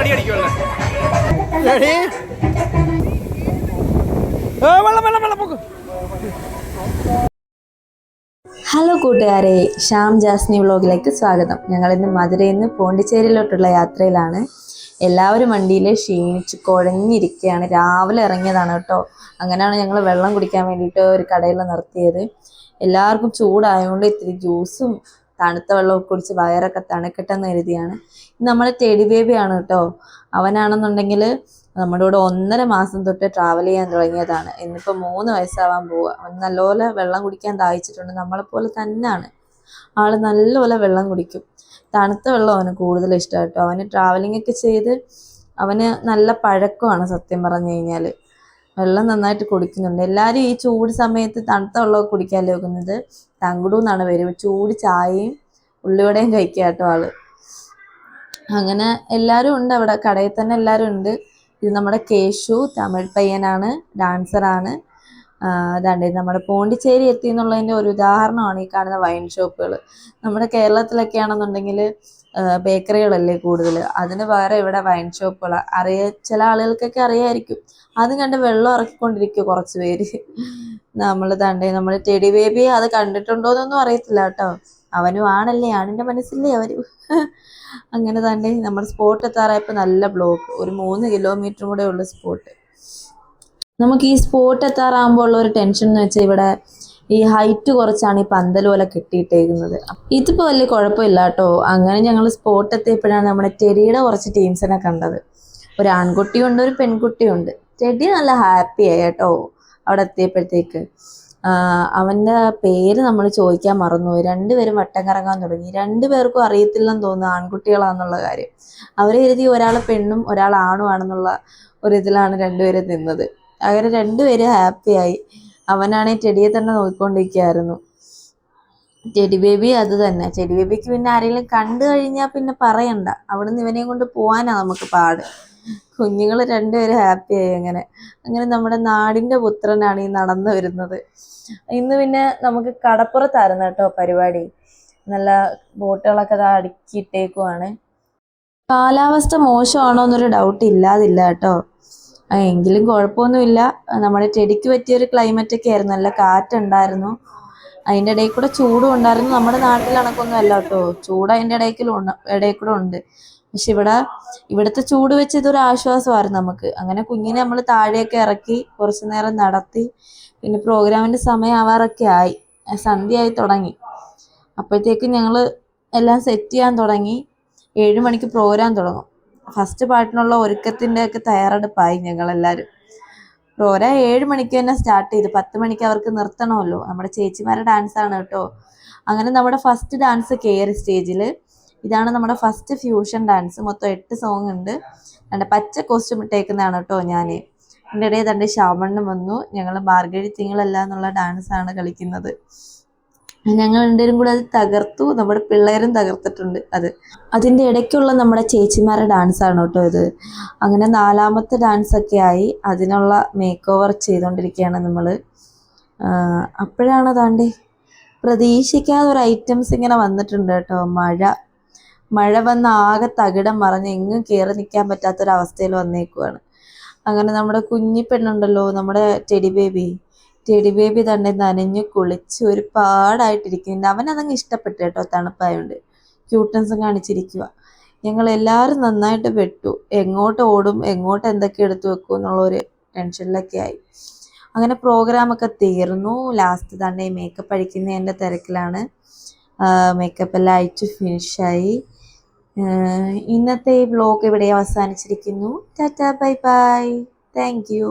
Hello കൂട്ടുകാരെ, ശ്യാം ജാസ്നി വ്ളോഗിലേക്ക് സ്വാഗതം. ഞങ്ങൾ ഇന്ന് മധുരയിൽ നിന്ന് പോണ്ടിച്ചേരിയിലോട്ടുള്ള യാത്രയിലാണ്. എല്ലാവരും വണ്ടിയിൽ ക്ഷീണിച്ച് കുഴഞ്ഞിരിക്കുകയാണ്. രാവിലെ ഇറങ്ങിയതാണ് കേട്ടോ. അങ്ങനെയാണ് ഞങ്ങൾ വെള്ളം കുടിക്കാൻ വേണ്ടിയിട്ട് ഒരു കടയിൽ നിർത്തിയത്. എല്ലാവർക്കും ചൂടായതുകൊണ്ട് ഇത്തിരി ജ്യൂസും തണുത്ത വെള്ളമൊക്കെ കുടിച്ച് വയറൊക്കെ തണുക്കട്ടെന്ന് കരുതിയാണ്. നമ്മുടെ ടെഡി ബേബിയാണ് കേട്ടോ. അവനാണെന്നുണ്ടെങ്കിൽ നമ്മുടെ കൂടെ 1.5 മാസം തൊട്ട് ട്രാവൽ ചെയ്യാൻ തുടങ്ങിയതാണ്. ഇന്നിപ്പോൾ 3 വയസ്സാവാൻ പോവുക. അവൻ നല്ലപോലെ വെള്ളം കുടിക്കാൻ ദാഹിച്ചിട്ടുണ്ട്. നമ്മളെപ്പോലെ തന്നെയാണ്. ആൾ നല്ലപോലെ വെള്ളം കുടിക്കും. തണുത്ത വെള്ളം അവന് കൂടുതൽ ഇഷ്ടം കേട്ടോ. അവന് ട്രാവലിംഗ് ഒക്കെ ചെയ്ത് അവന് നല്ല പഴക്കമാണ്. സത്യം പറഞ്ഞു കഴിഞ്ഞാൽ വെള്ളം നന്നായിട്ട് കുടിക്കുന്നുണ്ട്. എല്ലാവരും ഈ ചൂട് സമയത്ത് തണുത്ത വെള്ളമൊക്കെ കുടിക്കാൻ നോക്കുന്നത്. തങ്കുടു എന്നാണ് വരും. ചൂട് ചായയും ഉള്ളിവടയും കഴിക്കുക കേട്ടോ ആള്. അങ്ങനെ എല്ലാവരും ഉണ്ട് അവിടെ. കടയിൽ തന്നെ എല്ലാവരും ഉണ്ട്. ഇത് നമ്മുടെ കേശു, തമിഴ് പയ്യനാണ്, ഡാൻസറാണ്. അതാണ്ട് നമ്മുടെ പോണ്ടിച്ചേരി എത്തി എന്നുള്ളതിൻ്റെ ഒരു ഉദാഹരണമാണ് ഈ കാണുന്ന വൈൻ ഷോപ്പുകൾ. നമ്മുടെ കേരളത്തിലൊക്കെ ആണെന്നുണ്ടെങ്കിൽ ബേക്കറികളല്ലേ കൂടുതൽ, അതിന് പകരം ഇവിടെ വൈൻ ഷോപ്പുകൾ. ചില ആളുകൾക്കൊക്കെ അറിയായിരിക്കും. അതും കണ്ട് വെള്ളം ഇറക്കിക്കൊണ്ടിരിക്കും കുറച്ച് പേര്. നമ്മൾ ടെഡി ബേബി അത് കണ്ടിട്ടുണ്ടോയെന്നൊന്നും അറിയത്തില്ല കേട്ടോ. അവനും ആണല്ലേ, ആണിൻ്റെ മനസ്സില്ലേ അവരും. അങ്ങനെ തന്നെ നമ്മൾ സ്പോട്ട് എത്താറായപ്പോൾ നല്ല ബ്ലോക്ക്. ഒരു 3 കിലോമീറ്ററും കൂടെ ഉള്ള സ്പോട്ട്. നമുക്ക് ഈ സ്പോട്ട് എത്താറാകുമ്പോൾ ഉള്ള ഒരു ടെൻഷൻ എന്ന് വെച്ചാൽ ഇവിടെ ഈ ഹൈറ്റ് കുറച്ചാണ് ഈ പന്തൽ പോലെ കെട്ടിയിട്ടേക്കുന്നത്. ഇതിപ്പോൾ വലിയ കുഴപ്പമില്ല കേട്ടോ. അങ്ങനെ ഞങ്ങൾ സ്പോട്ട് എത്തിയപ്പോഴാണ് നമ്മുടെ ടെഡിയുടെ കുറച്ച് ടീംസിനെ കണ്ടത്. ഒരു ആൺകുട്ടിയുണ്ട്, ഒരു പെൺകുട്ടിയുണ്ട്. ടെഡി നല്ല ഹാപ്പിയായി കേട്ടോ അവിടെ എത്തിയപ്പോഴത്തേക്ക്. അവൻ്റെ പേര് നമ്മൾ ചോദിക്കാൻ മറന്നുപോയി. 2 പേരും വട്ടം കറങ്ങാൻ തുടങ്ങി. 2 പേർക്കും അറിയത്തില്ലെന്ന് തോന്നുന്നു ആൺകുട്ടികളാണെന്നുള്ള കാര്യം. അവരെ എഴുതി ഒരാൾ പെണ്ണും ഒരാൾ ആണും ആണെന്നുള്ള ഒരിതിലാണ് 2 പേരും നിന്നത്. അങ്ങനെ 2 പേരും ഹാപ്പിയായി. അവനാണെങ്കിൽ ടെഡിയെ തന്നെ നോക്കിക്കൊണ്ടിരിക്കുകയായിരുന്നു. ടെഡി ബേബി അത് തന്നെ. ടെഡി ബേബിക്ക് പിന്നെ ആരെങ്കിലും കണ്ടു കഴിഞ്ഞാൽ പിന്നെ പറയണ്ട. അവിടുന്ന് ഇവനെയും കൊണ്ട് പോകാനാണ് നമുക്ക് പാട്. കുഞ്ഞുങ്ങൾ 2 പേരും ഹാപ്പിയായി. അങ്ങനെ നമ്മുടെ നാടിൻ്റെ പുത്രനാണ് ഈ നടന്നു വരുന്നത്. ഇന്ന് പിന്നെ നമുക്ക് കടപ്പുറത്തായിരുന്നു കേട്ടോ പരിപാടി. നല്ല ബോട്ടുകളൊക്കെ അടുക്കിയിട്ടേക്കുവാണ്. കാലാവസ്ഥ മോശമാണോ എന്നൊരു ഡൗട്ട് ഇല്ലാതില്ല കേട്ടോ. എങ്കിലും കുഴപ്പമൊന്നുമില്ല. നമ്മുടെ ടെഡിക്ക് പറ്റിയൊരു ക്ലൈമറ്റൊക്കെ ആയിരുന്നു. നല്ല കാറ്റുണ്ടായിരുന്നു. അതിൻ്റെ ഇടയിൽ കൂടെ ചൂടും ഉണ്ടായിരുന്നു. നമ്മുടെ നാട്ടിൽ കണക്കൊന്നും അല്ല കേട്ടോ. ചൂട് അതിൻ്റെ ഇടയിൽ കൂടെ ഉണ്ട്. പക്ഷെ ഇവിടുത്തെ ചൂട് വെച്ച് ഇതൊരു ആശ്വാസമായിരുന്നു നമുക്ക്. അങ്ങനെ കുഞ്ഞിനെ നമ്മൾ താഴെയൊക്കെ ഇറക്കി കുറച്ച് നേരം നടത്തി. പിന്നെ പ്രോഗ്രാമിൻ്റെ സമയം ആവാറൊക്കെ ആയി. സന്ധ്യയായി തുടങ്ങി. അപ്പോഴത്തേക്കും ഞങ്ങൾ എല്ലാം സെറ്റ് ചെയ്യാൻ തുടങ്ങി. 7 മണിക്ക് പ്രോഗ്രാം തുടങ്ങും. ഫസ്റ്റ് പാട്ടിനുള്ള ഒരുക്കത്തിൻ്റെ ഒക്കെ തയ്യാറെടുപ്പായി ഞങ്ങളെല്ലാവരും. പ്രോഗ്രാം 7 മണിക്ക് തന്നെ സ്റ്റാർട്ട് ചെയ്തു. 10 മണിക്ക് അവർക്ക് നിർത്തണമല്ലോ. നമ്മുടെ ചേച്ചിമാരുടെ ഡാൻസാണ് കേട്ടോ. അങ്ങനെ നമ്മുടെ ഫസ്റ്റ് ഡാൻസ് കയറി സ്റ്റേജിൽ. ഇതാണ് നമ്മുടെ ഫസ്റ്റ് ഫ്യൂഷൻ ഡാൻസ്. മൊത്തം 8 സോങ് ഉണ്ട്. പച്ച കോസ്റ്റ്യൂം ഇട്ടേക്കുന്നതാണ് കേട്ടോ ഞാൻ. എൻ്റെ ഇടയിൽ ശ്യാമണ്ണും വന്നു. ഞങ്ങൾ മാർഗഴി തിങ്കളല്ല എന്നുള്ള ഡാൻസാണ് കളിക്കുന്നത്. ഞങ്ങൾ 2 പേരും കൂടെ അത് തകർത്തു. നമ്മുടെ പിള്ളേരും തകർത്തിട്ടുണ്ട്. അതിൻ്റെ ഇടയ്ക്കുള്ള നമ്മുടെ ചേച്ചിമാരുടെ ഡാൻസാണ് കേട്ടോ ഇത്. അങ്ങനെ 4ാമത്തെ ഡാൻസൊക്കെ ആയി. അതിനുള്ള മേക്ക് ഓവർ ചെയ്തുകൊണ്ടിരിക്കുകയാണ് നമ്മൾ. അപ്പോഴാണ് അതാണ്ട് പ്രതീക്ഷിക്കാതെ ഒരു ഐറ്റംസ് ഇങ്ങനെ വന്നിട്ടുണ്ട് കേട്ടോ. മഴ വന്ന് ആകെ തകിടം മറിഞ്ഞ് എങ്ങും കയറി നിൽക്കാൻ പറ്റാത്തൊരവസ്ഥയിൽ വന്നേക്കുവാണ്. അങ്ങനെ നമ്മുടെ കുഞ്ഞിപ്പെണ്ണുണ്ടല്ലോ, നമ്മുടെ ടെഡി ബേബി തന്നെ നനഞ്ഞ് കുളിച്ച് ഒരു പാടായിട്ടിരിക്കുന്നുണ്ട്. അവനതങ്ങ് ഇഷ്ടപ്പെട്ടു കേട്ടോ. തണുപ്പായതുകൊണ്ട് ക്യൂട്ടൻസും കാണിച്ചിരിക്കുക. ഞങ്ങളെല്ലാവരും നന്നായിട്ട് പെട്ടു. എങ്ങോട്ട് ഓടും, എങ്ങോട്ട് എന്തൊക്കെ എടുത്തു വെക്കും എന്നുള്ളൊരു ടെൻഷനിലൊക്കെ ആയി. അങ്ങനെ പ്രോഗ്രാമൊക്കെ തീർന്നു. ലാസ്റ്റ് തന്നെ മേക്കപ്പ് അടിക്കുന്നതിൻ്റെ തിരക്കിലാണ്. മേക്കപ്പ് എല്ലാം അയച്ച് ഫിനിഷായി. ഇന്നത്തെ ഈ വ്ലോഗ് ഇവിടെ അവസാനിച്ചിരിക്കുന്നു. ടാറ്റാ, ബൈ ബൈ, താങ്ക് യു.